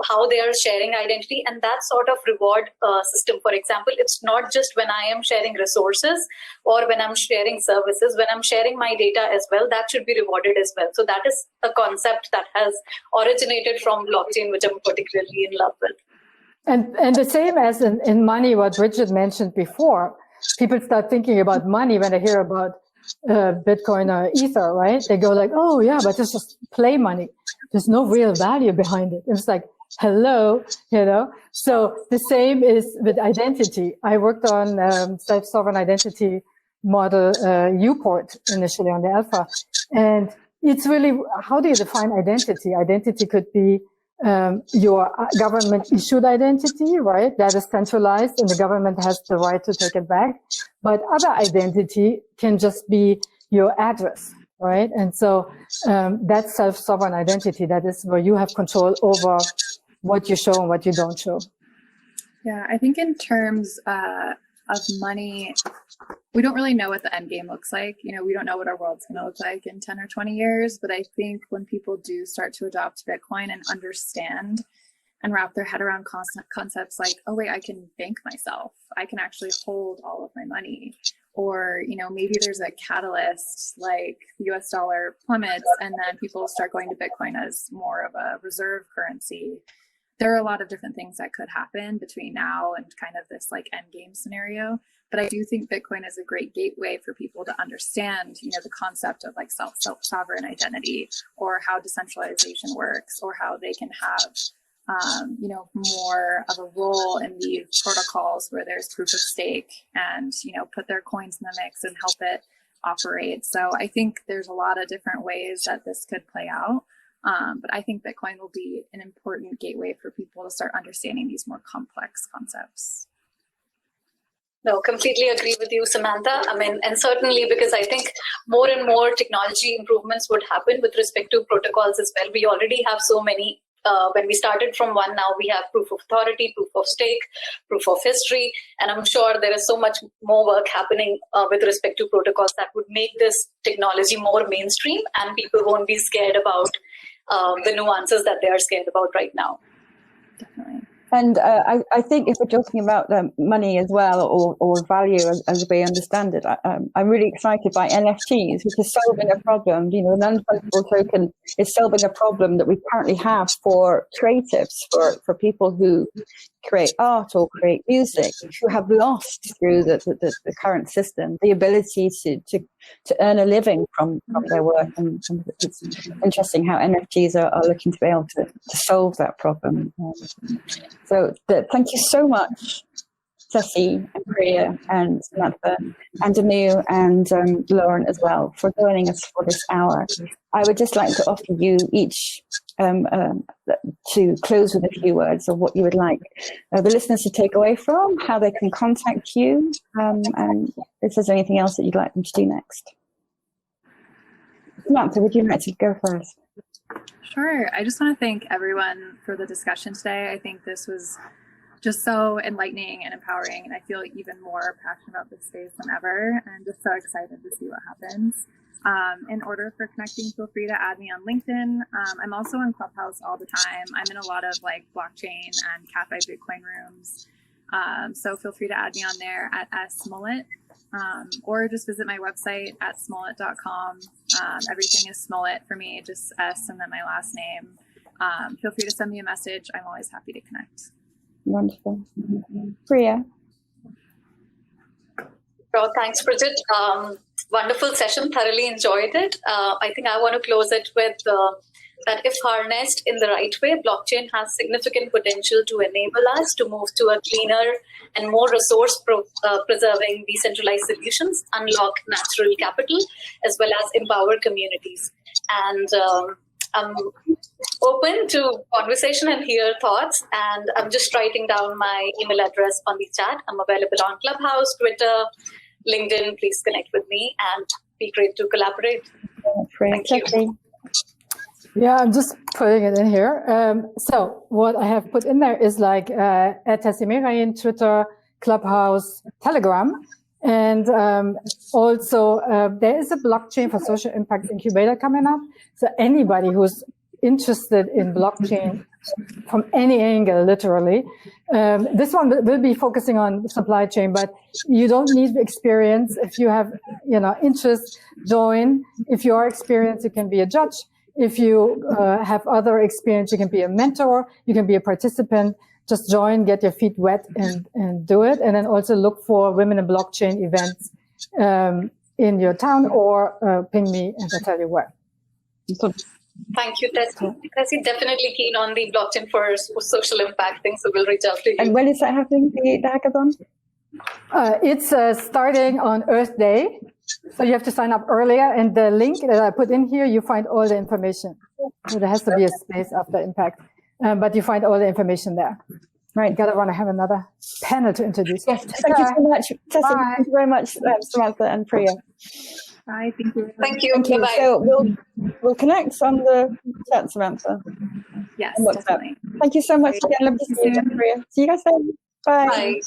how they are sharing identity, and that sort of reward system. For example, it's not just when I am sharing resources or when I'm sharing services, when I'm sharing my data as well, that should be rewarded as well. So that is a concept that has originated from blockchain, which I'm particularly in love with. And the same as in money, what Bridget mentioned before, people start thinking about money when they hear about Bitcoin or Ether, right? They go like, oh yeah, but it's just play money. There's no real value behind it. It's like, hello, So the same is with identity. I worked on self-sovereign identity model Uport initially on the alpha. And it's really, how do you define identity? Identity could be your government issued identity, right? That is centralized and the government has the right to take it back. But other identity can just be your address, right? And so that's self-sovereign identity. That is where you have control over what you show and what you don't show. Yeah, I think in terms of money, we don't really know what the end game looks like. We don't know what our world's going to look like in 10 or 20 years. But I think when people do start to adopt Bitcoin and understand and wrap their head around concepts like, oh, wait, I can bank myself. I can actually hold all of my money. Or, maybe there's a catalyst like the US dollar plummets and then people start going to Bitcoin as more of a reserve currency. There are a lot of different things that could happen between now and kind of this like end game scenario. But I do think Bitcoin is a great gateway for people to understand, the concept of like self-sovereign identity or how decentralization works or how they can have, more of a role in these protocols where there's proof of stake and, put their coins in the mix and help it operate. So I think there's a lot of different ways that this could play out. But I think Bitcoin will be an important gateway for people to start understanding these more complex concepts. No, completely agree with you, Samantha. And certainly because I think more and more technology improvements would happen with respect to protocols as well. We already have so many. When we started from one, now we have proof of authority, proof of stake, proof of history. And I'm sure there is so much more work happening with respect to protocols that would make this technology more mainstream and people won't be scared about the nuances that they are scared about right now. Definitely. And I think if we're talking about money as well, or value as we understand it, I'm really excited by NFTs, which is solving a problem. The non-fungible token is solving a problem that we currently have for creatives, for people who create art or create music, who have lost through the current system the ability to earn a living from their work. And it's interesting how NFTs are looking to be able to solve that problem. So thank you so much, Tessie and Priya and Samantha and Anu and Lauren as well for joining us for this hour. I would just like to offer you each to close with a few words of what you would like the listeners to take away from, how they can contact you, and if there's anything else that you'd like them to do next. Samantha, would you like to go first? Sure. I just want to thank everyone for the discussion today. I think this was just so enlightening and empowering, and I feel even more passionate about this space than ever, and I'm just so excited to see what happens. In order for connecting, feel free to add me on LinkedIn. I'm also on Clubhouse all the time. I'm in a lot of like blockchain and Cafe Bitcoin rooms. So feel free to add me on there at @Smollett, or just visit my website at smollett.com. Everything is Smollett for me, just S and then my last name. Feel free to send me a message. I'm always happy to connect. Wonderful. Priya. Well, thanks, Bridget. Wonderful session. Thoroughly enjoyed it. I think I want to close it with that if harnessed in the right way, blockchain has significant potential to enable us to move to a cleaner and more resource-preserving decentralized solutions, unlock natural capital, as well as empower communities. And I'm open to conversation and hear thoughts. And I'm just writing down my email address on the chat. I'm available on Clubhouse, Twitter, LinkedIn. Please connect with me and be great to collaborate. Thank you. Yeah, I'm just putting it in here. So what I have put in there is like at Tessie Merayin, Twitter, Clubhouse, Telegram. And also there is a blockchain for social impact incubator coming up. So anybody who's interested in blockchain from any angle, literally. This one will be focusing on supply chain, but you don't need experience. If you have, interest, join. If you are experienced, you can be a judge. If you have other experience, you can be a mentor. You can be a participant. Just join, get your feet wet, and do it. And then also look for women in blockchain events in your town, or ping me and I'll tell you where. Thank you, Tessie. Tessie, definitely keen on the blockchain for social impact thing, so we'll reach out to you. And when is that happening, the hackathon? It's starting on Earth Day. So you have to sign up earlier, and the link that I put in here, you find all the information. So there has to be a space after impact, but you find all the information there. Right, gotta want to have another panel to introduce. Yes, thank you so much, Tessie. Thank you very much, Samantha and Priya. Bye. Thank you. Thank you. Thank you. Bye-bye. So we'll connect on the chat, Samantha. Yes, definitely. Thank you so much again. Love to see you, Priya. See you guys then. Bye. Bye.